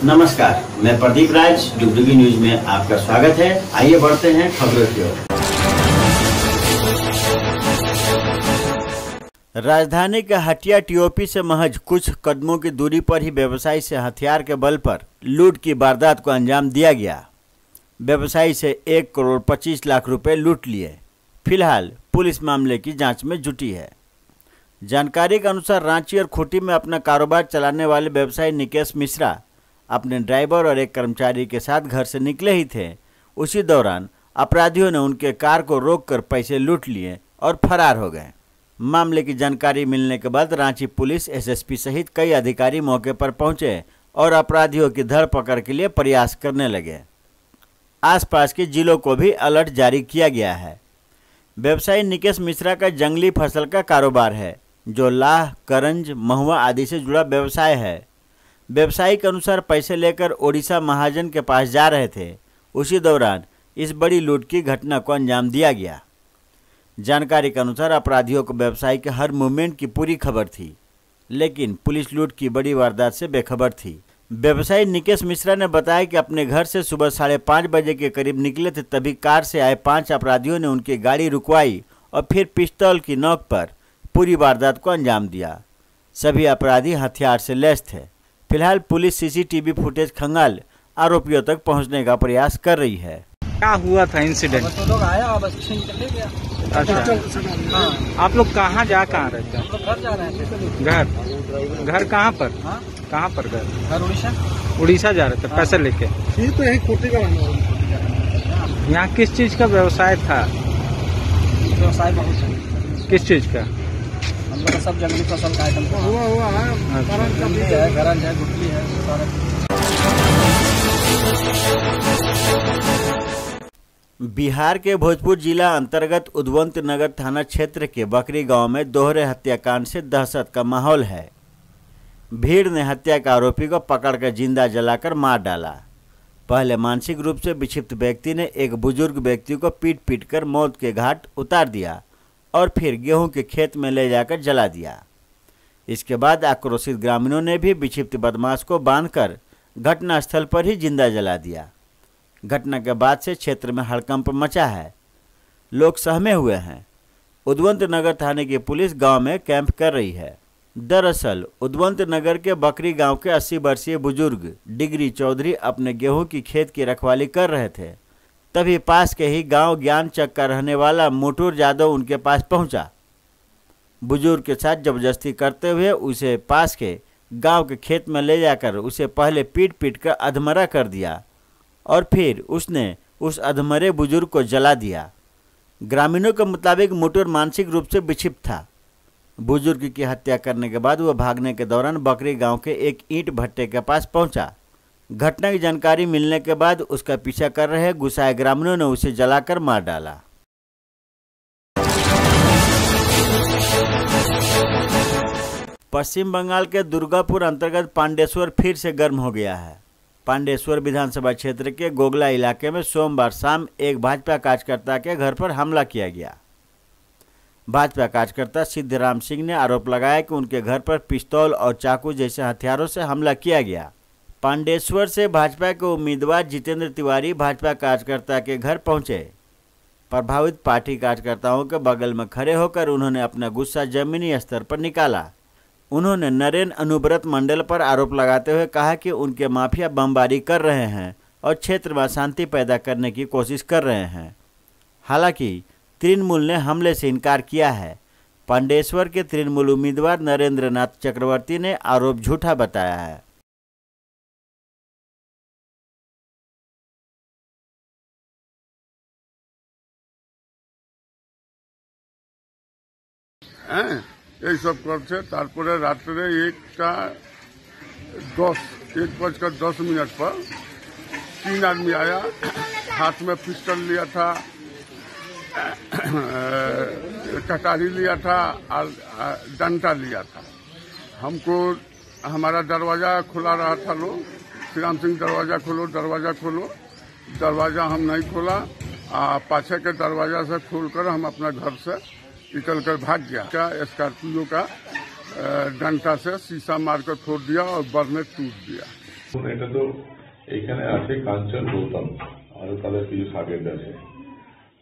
नमस्कार, मैं प्रदीप राज, डुगडुगी न्यूज में आपका स्वागत है। आइए बढ़ते हैं खबरों की ओर। राजधानी के हटिया टीओपी से महज कुछ कदमों की दूरी पर ही व्यवसायी से हथियार के बल पर लूट की वारदात को अंजाम दिया गया। व्यवसायी से 1,25,00,000 रुपए लूट लिए। फिलहाल पुलिस मामले की जांच में जुटी है। जानकारी के अनुसार रांची और खूंटी में अपना कारोबार चलाने वाले व्यवसायी निकेश मिश्रा अपने ड्राइवर और एक कर्मचारी के साथ घर से निकले ही थे। उसी दौरान अपराधियों ने उनके कार को रोककर पैसे लूट लिए और फरार हो गए। मामले की जानकारी मिलने के बाद रांची पुलिस एसएसपी सहित कई अधिकारी मौके पर पहुंचे और अपराधियों की धरपकड़ के लिए प्रयास करने लगे। आसपास के जिलों को भी अलर्ट जारी किया गया है। व्यवसायी निकेश मिश्रा का जंगली फसल का कारोबार है, जो लाह, करंज, महुआ आदि से जुड़ा व्यवसाय है। व्यवसायी के अनुसार पैसे लेकर ओडिशा महाजन के पास जा रहे थे। उसी दौरान इस बड़ी लूट की घटना को अंजाम दिया गया। जानकारी के अनुसार अपराधियों को व्यवसायी के हर मूवमेंट की पूरी खबर थी, लेकिन पुलिस लूट की बड़ी वारदात से बेखबर थी। व्यवसायी निकेश मिश्रा ने बताया कि अपने घर से सुबह 5:30 बजे के करीब निकले थे, तभी कार से आए 5 अपराधियों ने उनकी गाड़ी रुकवाई और फिर पिस्तौल की नोक पर पूरी वारदात को अंजाम दिया। सभी अपराधी हथियार से लैस थे। फिलहाल पुलिस सीसीटीवी फुटेज खंगाल आरोपियों तक पहुंचने का प्रयास कर रही है। क्या हुआ था इंसिडेंट? बस वो लोग आया और बस छीन के ले गया। अच्छा, हाँ। आप लोग कहाँ कहाँ रहते हैं? हम लोग घर जा रहे थे। घर कहाँ पर? हाँ? कहाँ पर घर उड़ीसा। उड़ीसा जा रहे थे पैसे लेके? ये तो यही कोटी का यहाँ किस चीज का व्यवसाय था? व्यवसाय बहुत है। किस चीज का? हम लोग सब जंगली फसल का आइटम हुआ है। गरज है, गुटली है, सारे। बिहार के भोजपुर जिला अंतर्गत उद्वंत नगर थाना क्षेत्र के बकरी गांव में दोहरे हत्याकांड से दहशत का माहौल है। भीड़ ने हत्या के आरोपी को पकड़कर जिंदा जलाकर मार डाला। पहले मानसिक रूप से विक्षिप्त व्यक्ति ने एक बुजुर्ग व्यक्ति को पीट पीट कर मौत के घाट उतार दिया और फिर गेहूं के खेत में ले जाकर जला दिया। इसके बाद आक्रोशित ग्रामीणों ने भी विक्षिप्त बदमाश को बांधकर घटनास्थल पर ही जिंदा जला दिया। घटना के बाद से क्षेत्र में हड़कंप मचा है। लोग सहमे हुए हैं। उद्वंत नगर थाने की पुलिस गांव में कैंप कर रही है। दरअसल उद्वंत नगर के बकरी गांव के 80 वर्षीय बुजुर्ग डिग्री चौधरी अपने गेहूं की खेत की रखवाली कर रहे थे। तभी पास के ही गांव ज्ञान चक का रहने वाला मोटूर यादव उनके पास पहुंचा। बुजुर्ग के साथ जबरदस्ती करते हुए उसे पास के गांव के खेत में ले जाकर उसे पहले पीट पीट कर अधमरा कर दिया और फिर उसने उस अधमरे बुजुर्ग को जला दिया। ग्रामीणों के मुताबिक मोटूर मानसिक रूप से विक्षिप्त था। बुजुर्ग की हत्या करने के बाद वह भागने के दौरान बकरी गांव के एक ईंट भट्टे के पास पहुंचा। घटना की जानकारी मिलने के बाद उसका पीछा कर रहे गुस्साए ग्रामीणों ने उसे जलाकर मार डाला। पश्चिम बंगाल के दुर्गापुर अंतर्गत पांडेश्वर फिर से गर्म हो गया है। पांडेश्वर विधानसभा क्षेत्र के गोगला इलाके में सोमवार शाम एक भाजपा कार्यकर्ता के घर पर हमला किया गया। भाजपा कार्यकर्ता सिद्धराम सिंह ने आरोप लगाया कि उनके घर पर पिस्तौल और चाकू जैसे हथियारों से हमला किया गया। पांडेश्वर से भाजपा के उम्मीदवार जितेंद्र तिवारी भाजपा कार्यकर्ता के घर पहुंचे। प्रभावित पार्टी कार्यकर्ताओं के बगल में खड़े होकर उन्होंने अपना गुस्सा जमीनी स्तर पर निकाला। उन्होंने नरेन अनुव्रत मंडल पर आरोप लगाते हुए कहा कि उनके माफिया बमबारी कर रहे हैं और क्षेत्र में शांति पैदा करने की कोशिश कर रहे हैं। हालांकि तृणमूल ने हमले से इनकार किया है। पांडेश्वर के तृणमूल उम्मीदवार नरेंद्र नाथ चक्रवर्ती ने आरोप झूठा बताया है। এই সব করছে। তারপরে রাত্রে 1:10 पर 3 आदमी आया, हाथ में पिस्टल लिया था, कटारी लिया था और डंडा लिया था। हमको हमारा दरवाजा खुला रहा था। लोग श्री राम सिंह दरवाजा खोलो, दरवाजा खोलो। दरवाजा हम नहीं खोला। पाछे के दरवाजा से खोलकर हम अपना घर से निकल कर भाग गया। स्कॉर्पियो का डंडा से शीशा मारकर फोड़ दिया और बरनेट टूट दिया। এটা তো এখানে আছে কাঞ্চন গৌতম আর তাদের কিছু সাগের আছে,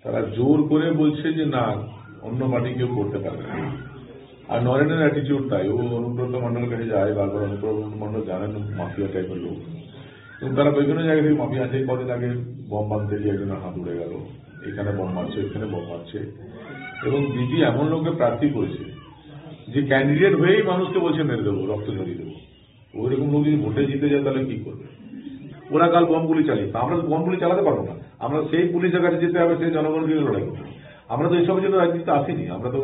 তারা জোর করে বলছে যে না অন্য পার্টি কেউ করতে পারবে না। আর নরেনের অ্যাটিটিউড তাই, ও অনুব্রত মন্ডলের কাছে যায় বারবার, অনুব্রত মন্ডল জানেন মাফিয়া টাইপের লোক, এবং তারা বিভিন্ন জায়গা থেকে মাফিয়া আছে। কদিন আগে বম বাঁধতে গিয়ে একজনের হাত উড়ে গেল, এখানে বম মারছে এখানে বম মারছে, এবং দিদি এমন লোককে প্রার্থী করেছে যে ক্যান্ডিডেট হয়েই মানুষকে বলছে মেরে দেবো, রক্ত ঝরিয়ে দেবো। ওইরকম লোক যদি ভোটে জিতে যায় তাহলে কি করবে? ওরা কাল বমগুলি চালিয়ে, আমরা তো বমগুলি চালাতে পারবো না, আমরা সেই পুলিশের কাছে যেতে হবে, সেই জনগণকে লড়াই করবো। আমরা তো এইসবের জন্য রাজনীতিতে আসিনি, আমরা তো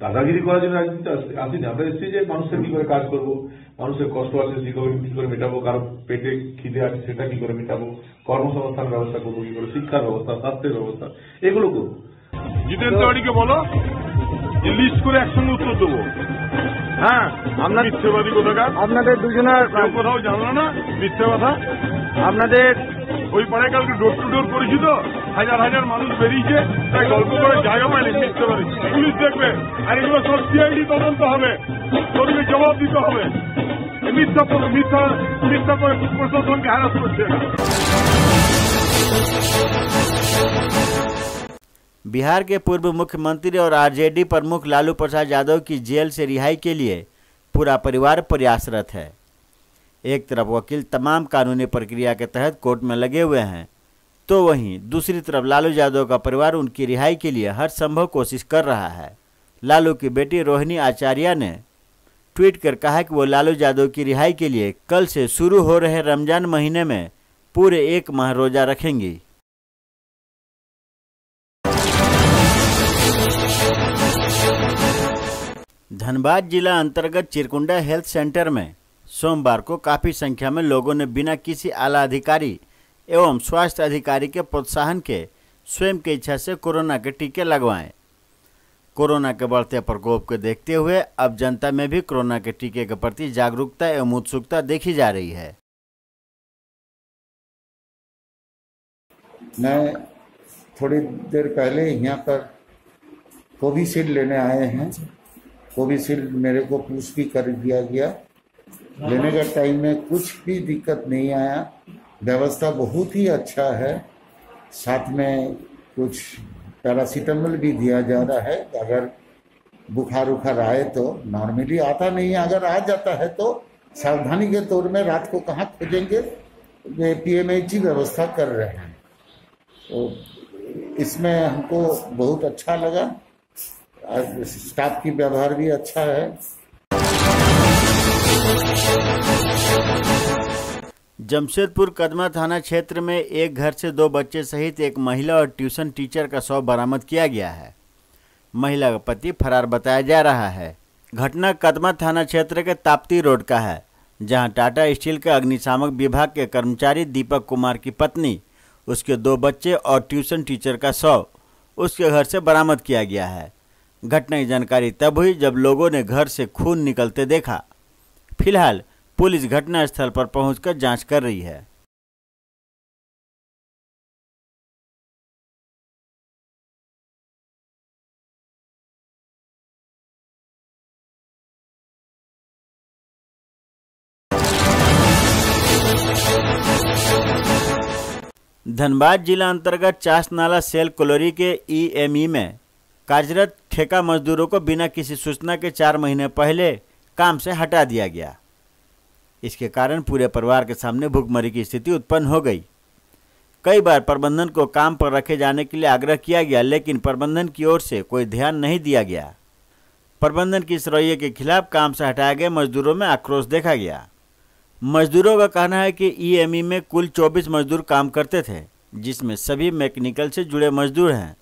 দাদাগিরি করার জন্য রাজনীতিতে আসিনি। আমরা এসেছি যে মানুষের কি করে কাজ করবো, মানুষের কষ্ট আছে কি করে মেটাবো, কারো পেটে খিদে আছে সেটা কি করে মেটাবো, কর্মসংস্থান ব্যবস্থা করবো কি করে, শিক্ষার ব্যবস্থা, স্বাস্থ্যের ব্যবস্থা, এগুলো করবো। জিতেন তেওয়ারিকে বলো যে লিস্ট করে একসঙ্গে উত্তর দেবো। হ্যাঁ, আমরা মিথ্যেবাদী কোথাকার, আপনাদের দুজনের কোথাও জানো না মিথ্যে কথা। আপনাদের ওই পাড়ায় কালকে ডোর টু ডোর করেছি তো, হাজার হাজার মানুষ বেরিয়েছে, তাই গল্প করে জায়গা পাইনি মিথ্যে পারি। পুলিশ দেখবে, আর এগুলো সব সিআইডি তদন্ত হবে, তোদেরকে জবাব দিতে হবে। মিথ্যা মিথ্যা করে প্রশাসনকে হ্যারাস করছে। बिहार के पूर्व मुख्यमंत्री और आरजेडी प्रमुख लालू प्रसाद यादव की जेल से रिहाई के लिए पूरा परिवार प्रयासरत है। एक तरफ वकील तमाम कानूनी प्रक्रिया के तहत कोर्ट में लगे हुए हैं, तो वहीं दूसरी तरफ लालू यादव का परिवार उनकी रिहाई के लिए हर संभव कोशिश कर रहा है। लालू की बेटी रोहिणी आचार्य ने ट्वीट कर कहा कि वो लालू यादव की रिहाई के लिए कल से शुरू हो रहे रमजान महीने में पूरे 1 माह रोजा रखेंगी। धनबाद जिला अंतर्गत चिरकुंडा हेल्थ सेंटर में सोमवार को काफी संख्या में लोगों ने बिना किसी आला अधिकारी एवं स्वास्थ्य अधिकारी के प्रोत्साहन के स्वयं की इच्छा से कोरोना के टीके लगवाए। कोरोना के बढ़ते प्रकोप को देखते हुए अब जनता में भी कोरोना के टीके के प्रति जागरूकता एवं उत्सुकता देखी जा रही है। मैं थोड़ी देर पहले यहाँ पर कोविशील्ड लेने आए हैं। कोविशील्ड मेरे को पुश भी कर दिया गया। लेने के टाइम में कुछ भी दिक्कत नहीं आया। व्यवस्था बहुत ही अच्छा है। साथ में कुछ पैरासीटामोल भी दिया जा रहा है। अगर बुखार उखार आए तो, नॉर्मली आता नहीं है, अगर आ जाता है तो सावधानी के तौर में रात को कहाँ खोजेंगे, ये पीएमएच व्यवस्था कर रहे हैं। तो इसमें हमको बहुत अच्छा लगा। स्टाफ की व्यवहार भी अच्छा है। जमशेदपुर कदमा थाना क्षेत्र में एक घर से 2 बच्चे सहित एक महिला और ट्यूशन टीचर का शव बरामद किया गया है। महिला का पति फरार बताया जा रहा है। घटना कदमा थाना क्षेत्र के ताप्ती रोड का है, जहां टाटा स्टील के अग्निशामक विभाग के कर्मचारी दीपक कुमार की पत्नी, उसके 2 बच्चे और ट्यूशन टीचर का शव उसके घर से बरामद किया गया है। घटना की जानकारी तब हुई जब लोगों ने घर से खून निकलते देखा। फिलहाल पुलिस घटनास्थल पर पहुंचकर जांच कर रही है। धनबाद जिला अंतर्गत चास नाला सेल कलोरी के ईएमई में कार्यरत ठेका मजदूरों को बिना किसी सूचना के 4 महीने पहले काम से हटा दिया गया। इसके कारण पूरे परिवार के सामने भूखमरी की स्थिति उत्पन्न हो गई। कई बार प्रबंधन को काम पर रखे जाने के लिए आग्रह किया गया, लेकिन प्रबंधन की ओर से कोई ध्यान नहीं दिया गया। प्रबंधन की इस रवैये के खिलाफ काम से हटाए गए मजदूरों में आक्रोश देखा गया। मजदूरों का कहना है कि ईएमई में कुल 24 मजदूर काम करते थे, जिसमें सभी मैकेनिकल से जुड़े मजदूर हैं।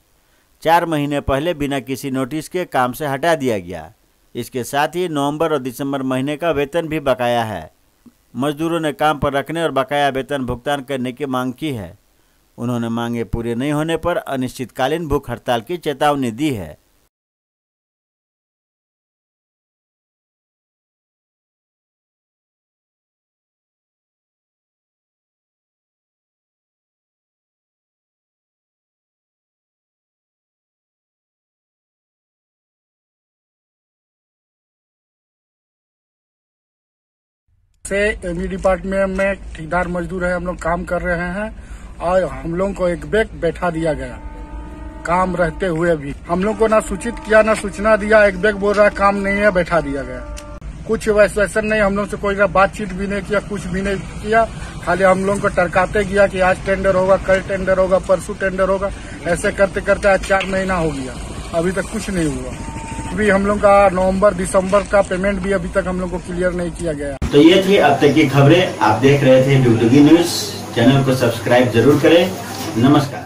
4 महीने पहले बिना किसी नोटिस के काम से हटा दिया गया। इसके साथ ही नवंबर और दिसंबर महीने का वेतन भी बकाया है। मजदूरों ने काम पर रखने और बकाया वेतन भुगतान करने की मांग की है। उन्होंने मांगे पूरे नहीं होने पर अनिश्चितकालीन भूख हड़ताल की चेतावनी दी है। से एमई डिपार्टमेंट में ठेकेदार मजदूर है, हम लोग काम कर रहे हैं और हम लोग को एक बैग बैठा दिया गया काम रहते हुए भी। हम लोग को ना सूचित किया ना सूचना दिया, एक बैग बोल रहा है काम नहीं है, बैठा दिया गया। कुछ वैसा नहीं, हम लोग से कोई बातचीत भी नहीं किया, कुछ भी नहीं किया, खाली हम लोग को टरकाते गया कि आज टेंडर होगा, कल टेंडर होगा, परसों टेंडर होगा। ऐसे करते करते आज 4 महीना हो गया, अभी तक कुछ नहीं हुआ। अभी हम लोग का नवंबर दिसंबर का पेमेंट भी अभी तक हम लोग को क्लियर नहीं किया गया। तो ये थी अब तक की खबरें। आप देख रहे थे डुगडुगी न्यूज। चैनल को सब्सक्राइब जरूर करें। नमस्कार।